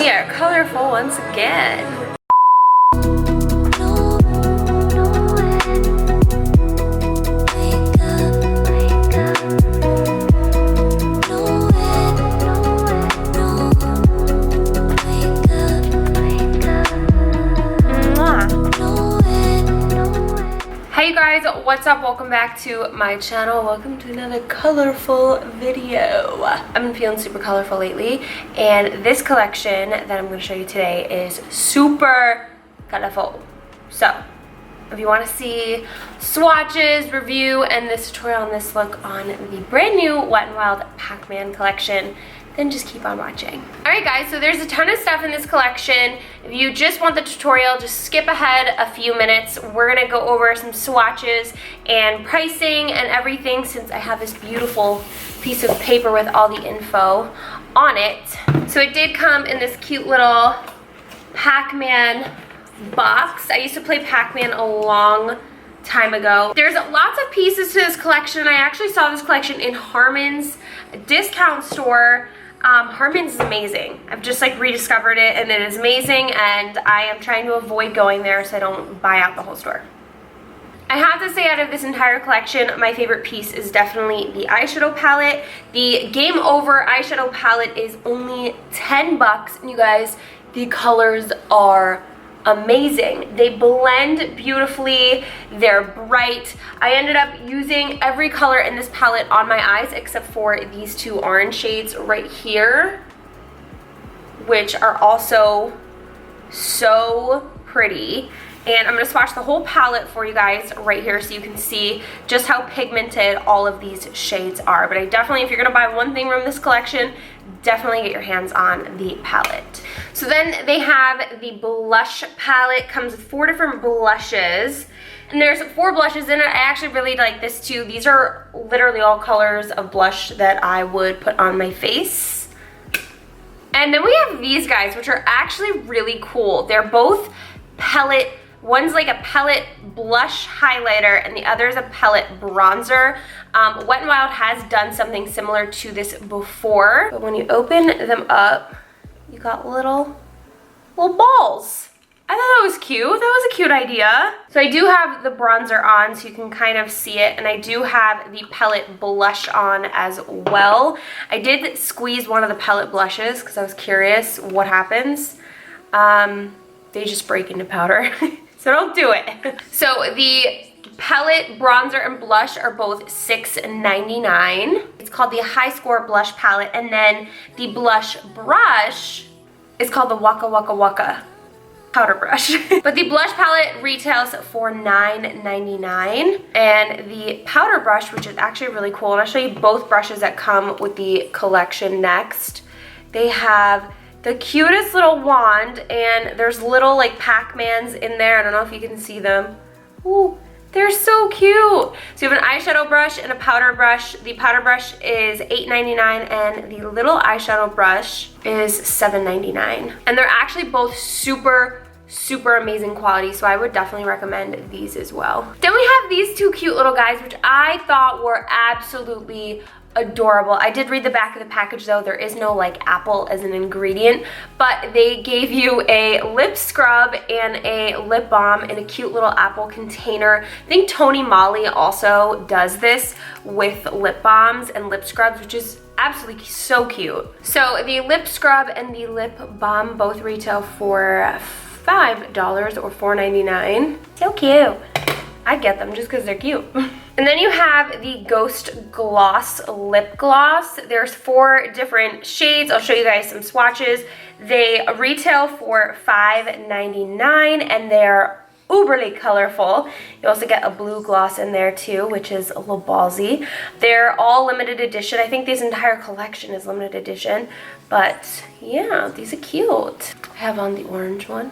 We are colorful once again. Hey guys, what's up? Welcome back to my channel. Welcome to another colorful video. I've been feeling super colorful lately, and this collection that I'm going to show you today is super colorful. So if you want to see swatches, review, and this tutorial on this look on the brand new Wet n Wild Pac-Man collection, then just keep on watching. Alright guys, so there's a ton of stuff in this collection. If you just want the tutorial, just skip ahead a few minutes. We're gonna go over some swatches and pricing and everything, since I have this beautiful piece of paper with all the info on it. So it did come in this cute little Pac-Man box. I used to play Pac-Man a long time ago. There's lots of pieces to this collection. I actually saw this collection in Harmon's discount store. Harmon's is amazing. I've just like rediscovered it, and it is amazing, and I am trying to avoid going there so I don't buy out the whole store. I have to say, out of this entire collection, my favorite piece is definitely the eyeshadow palette. The Game Over eyeshadow palette is only 10 bucks, and you guys, the colors are amazing. They blend beautifully, they're bright. I ended up using every color in this palette on my eyes except for these two orange shades right here, which are also so pretty. And I'm going to swatch the whole palette for you guys right here so you can see just how pigmented all of these shades are. But I definitely, if you're going to buy one thing from this collection, definitely get your hands on the palette. So then they have the blush palette. Comes with 4 different blushes. And there's 4 blushes in it. I actually really like this too. These are literally all colors of blush that I would put on my face. And then we have these guys, which are actually really cool. They're both Pellet. One's like a Pellet blush highlighter, and the other is a Pellet bronzer. Wet n Wild has done something similar to this before, but when you open them up, you got little balls. I thought that was cute. That was a cute idea. So I do have the bronzer on so you can kind of see it, and I do have the Pellet blush on as well. I did squeeze one of the Pellet blushes because I was curious what happens. They just break into powder. So don't do it. So the Pellet bronzer and blush are both $6.99. It's called the High Score Blush Palette, and then the blush brush is called the Waka Waka Waka powder brush. But the blush palette retails for $9.99, and the powder brush, which is actually really cool, and I'll show you both brushes that come with the collection next. They have the cutest little wand, and there's little like Pac-Mans in there. I don't know if you can see them. Ooh, they're so cute. So you have an eyeshadow brush and a powder brush. The powder brush is $8.99, and the little eyeshadow brush is $7.99. And they're actually both super amazing quality, so I would definitely recommend these as well. Then we have these two cute little guys, which I thought were absolutely adorable. I did read the back of the package though. There is no like apple as an ingredient, but they gave you a lip scrub and a lip balm in a cute little apple container. I think Tony Moly also does this with lip balms and lip scrubs, which is absolutely so cute. So the lip scrub and the lip balm both retail for $5 or $4.99. So cute. I get them just because they're cute. And then you have the Ghost Gloss Lip Gloss. There's 4 different shades. I'll show you guys some swatches. They retail for $5.99, and they're uberly colorful. You also get a blue gloss in there too, which is a little ballsy. They're all limited edition. I think this entire collection is limited edition. But yeah, these are cute. I have on the orange one.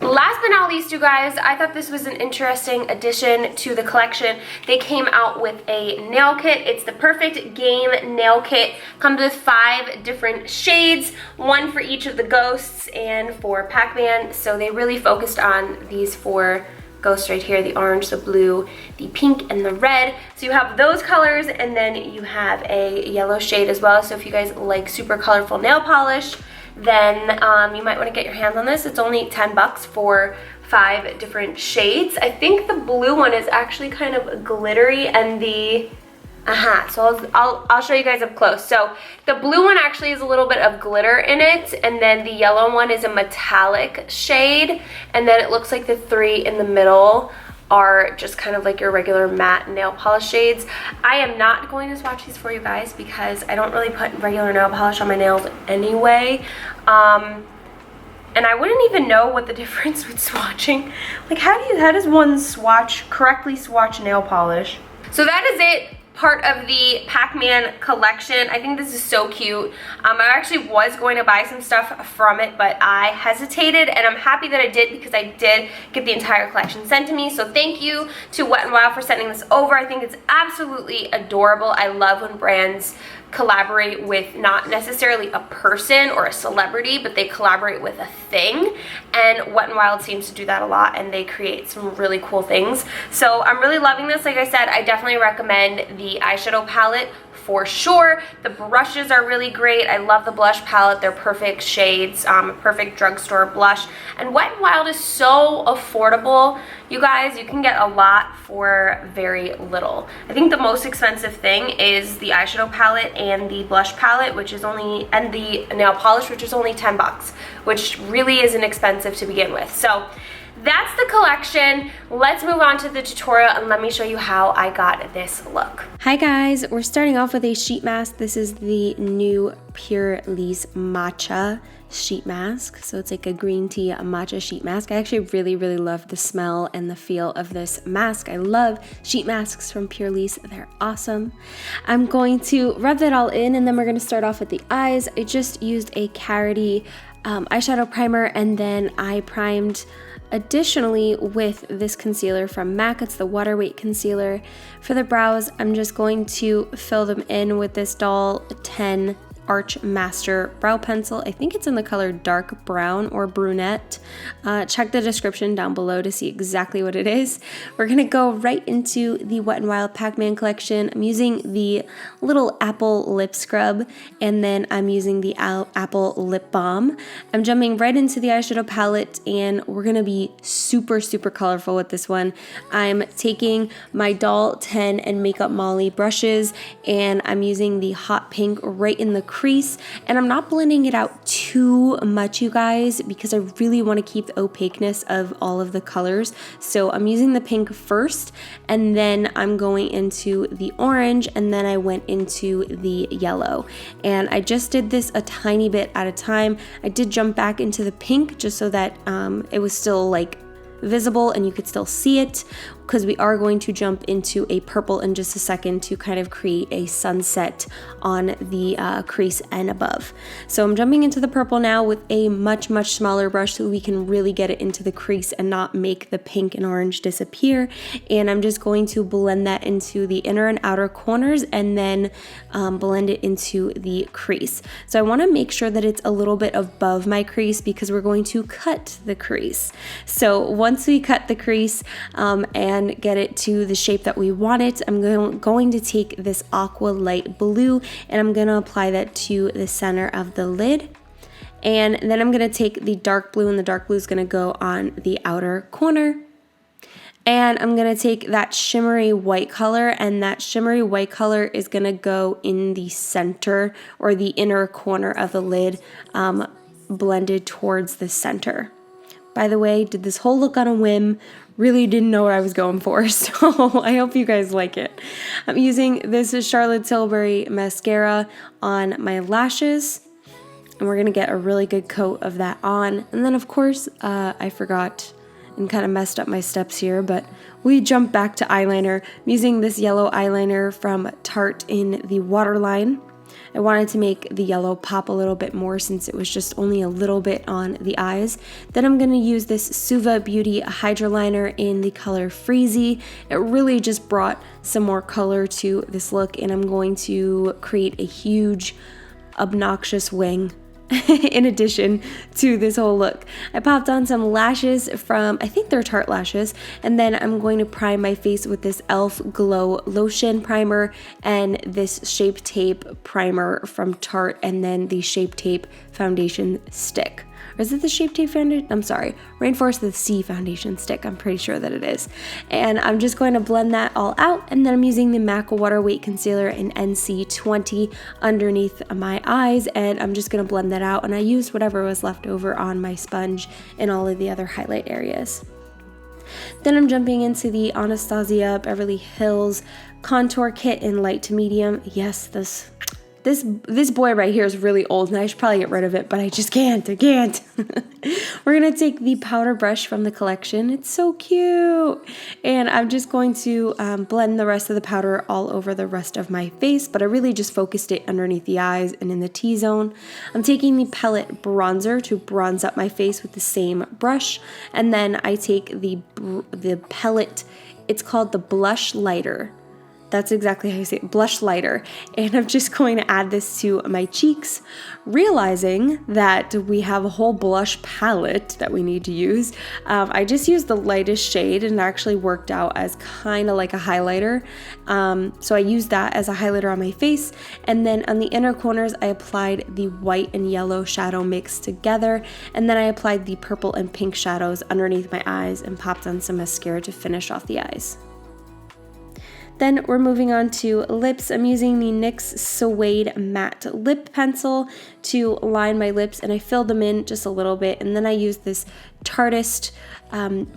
Last but not least, you guys, I thought this was an interesting addition to the collection. They came out with a nail kit. It's the Perfect Game nail kit. Comes with 5 different shades, 1 for each of the ghosts and for Pac-Man. So they really focused on these 4 ghosts right here, the orange, the blue, the pink, and the red. So you have those colors, and then you have a yellow shade as well. So if you guys like super colorful nail polish, then you might want to get your hands on this. It's only 10 bucks for 5 different shades. I think the blue one is actually kind of glittery, and the so I'll show you guys up close. So the blue one actually is a little bit of glitter in it, and then the yellow one is a metallic shade, and then it looks like the 3 in the middle are just kind of like your regular matte nail polish shades. I am not going to swatch these for you guys because I don't really put regular nail polish on my nails anyway. And I wouldn't even know what the difference with swatching. Like, how does one correctly swatch nail polish? So that is it. Part of the PAC-MAN collection. I think this is so cute. I actually was going to buy some stuff from it, but I hesitated, and I'm happy that I did because I did get the entire collection sent to me. So thank you to Wet n Wild for sending this over. I think it's absolutely adorable. I love when brands collaborate with not necessarily a person or a celebrity, but they collaborate with a thing, and Wet n Wild seems to do that a lot, and they create some really cool things. So I'm really loving this. Like I said, I definitely recommend the eyeshadow palette for sure. The brushes are really great. I love the blush palette. They're perfect shades, perfect drugstore blush. And Wet n Wild is so affordable. You guys, you can get a lot for very little. I think the most expensive thing is the eyeshadow palette and the blush palette, which is only, and the nail polish, which is only 10 bucks, which really isn't expensive to begin with. So that's the collection. Let's move on to the tutorial and let me show you how I got this look. Hi guys, we're starting off with a sheet mask. This is the new Pure Lisse Matcha sheet mask. So it's like a green tea matcha sheet mask. I actually really love the smell and the feel of this mask. I love sheet masks from Pure Lisse. They're awesome. I'm going to rub that all in, and then we're going to start off with the eyes. I just used a carroty eyeshadow primer, and then I primed additionally with this concealer from MAC. It's the Water Weight Concealer. For the brows, I'm just going to fill them in with this Doll 10 Arch Master brow pencil. I think it's in the color dark brown or brunette. Check the description down below to see exactly what it is. We're gonna go right into the Wet n Wild PAC-MAN collection. I'm using the little apple lip scrub, and then I'm using the apple lip balm. I'm jumping right into the eyeshadow palette, and we're gonna be super colorful with this one. I'm taking my Doll 10 and Makeup Molly brushes, and I'm using the hot pink right in the crease, and I'm not blending it out too much, you guys, because I really want to keep the opaqueness of all of the colors. So I'm using the pink first, and then I'm going into the orange, and then I went into the yellow. And I just did this a tiny bit at a time. I did jump back into the pink just so that it was still like visible and you could still see it, because we are going to jump into a purple in just a second to kind of create a sunset on the crease and above. So I'm jumping into the purple now with a much smaller brush so we can really get it into the crease and not make the pink and orange disappear. And I'm just going to blend that into the inner and outer corners, and then blend it into the crease. So I want to make sure that it's a little bit above my crease because we're going to cut the crease. So once we cut the crease and get it to the shape that we want it, I'm going to take this aqua light blue, and I'm going to apply that to the center of the lid. And then I'm going to take the dark blue, and the dark blue is going to go on the outer corner. And I'm going to take that shimmery white color, and that shimmery white color is going to go in the center or the inner corner of the lid, blended towards the center. By the way, did this whole look on a whim. Really didn't know what I was going for, so I hope you guys like it. I'm using this Charlotte Tilbury mascara on my lashes, and we're gonna get a really good coat of that on. And then of course, I forgot and kind of messed up my steps here, but we jump back to eyeliner. I'm using this yellow eyeliner from Tarte in the Waterline. I wanted to make the yellow pop a little bit more since it was just only a little bit on the eyes. Then I'm going to use this Suva Beauty Hydroliner in the color Freezy. It really just brought some more color to this look, and I'm going to create a huge, obnoxious wing in addition to this whole look. I popped on some lashes from, I think they're Tarte lashes, and then I'm going to prime my face with this e.l.f. Glow Lotion Primer and this Shape Tape Primer from Tarte, and then the Shape Tape Foundation Stick. Or is it the Shape Tape Foundation? I'm sorry, Rainforest the Sea Foundation Stick. I'm pretty sure that it is. And I'm just going to blend that all out, and then I'm using the MAC Water Weight Concealer in NC20 underneath my eyes, and I'm just going to blend that out, and I used whatever was left over on my sponge in all of the other highlight areas. Then I'm jumping into the Anasazi Beverly Hills Contour Kit in light to medium. Yes, this boy right here is really old, and I should probably get rid of it, but I just can't. We're gonna take the powder brush from the collection. It's so cute. And I'm just going to blend the rest of the powder all over the rest of my face, but I really just focused it underneath the eyes and in the T-zone. I'm taking the Pellet bronzer to bronze up my face with the same brush, and then I take the Pellet, it's called the Blush Lighter. That's exactly how you say it, blush lighter. And I'm just going to add this to my cheeks, realizing that we have a whole blush palette that we need to use. I just used the lightest shade, and it actually worked out as kind of like a highlighter. So I used that as a highlighter on my face. And then on the inner corners, I applied the white and yellow shadow mixed together. And then I applied the purple and pink shadows underneath my eyes and popped on some mascara to finish off the eyes. Then we're moving on to lips. I'm using the NYX Suede Matte Lip Pencil to line my lips, and I filled them in just a little bit, and then I used this Tarteist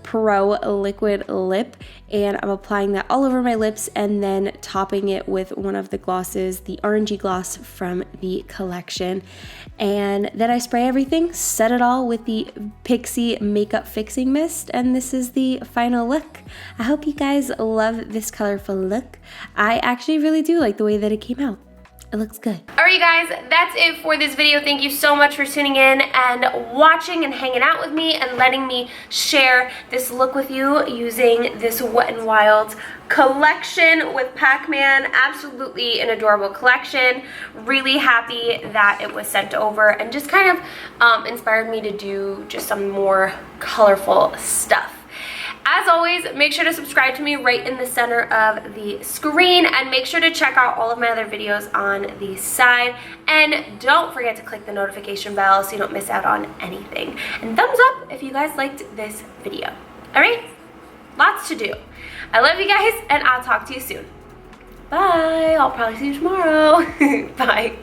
Pro Liquid Lip, and I'm applying that all over my lips and then topping it with one of the glosses, the orangey gloss from the collection. And then I spray everything, set it all with the Pixie Makeup Fixing Mist, and this is the final look. I hope you guys love this colorful look. I actually really do like the way that it came out. It looks good. All right, you guys, that's it for this video. Thank you so much for tuning in and watching and hanging out with me and letting me share this look with you using this Wet n Wild collection with PAC-MAN. Absolutely an adorable collection. Really happy that it was sent over and just kind of inspired me to do just some more colorful stuff. As always, make sure to subscribe to me right in the center of the screen, and make sure to check out all of my other videos on the side. And don't forget to click the notification bell so you don't miss out on anything. And thumbs up if you guys liked this video. All right? Lots to do. I love you guys, and I'll talk to you soon. Bye. I'll probably see you tomorrow. Bye.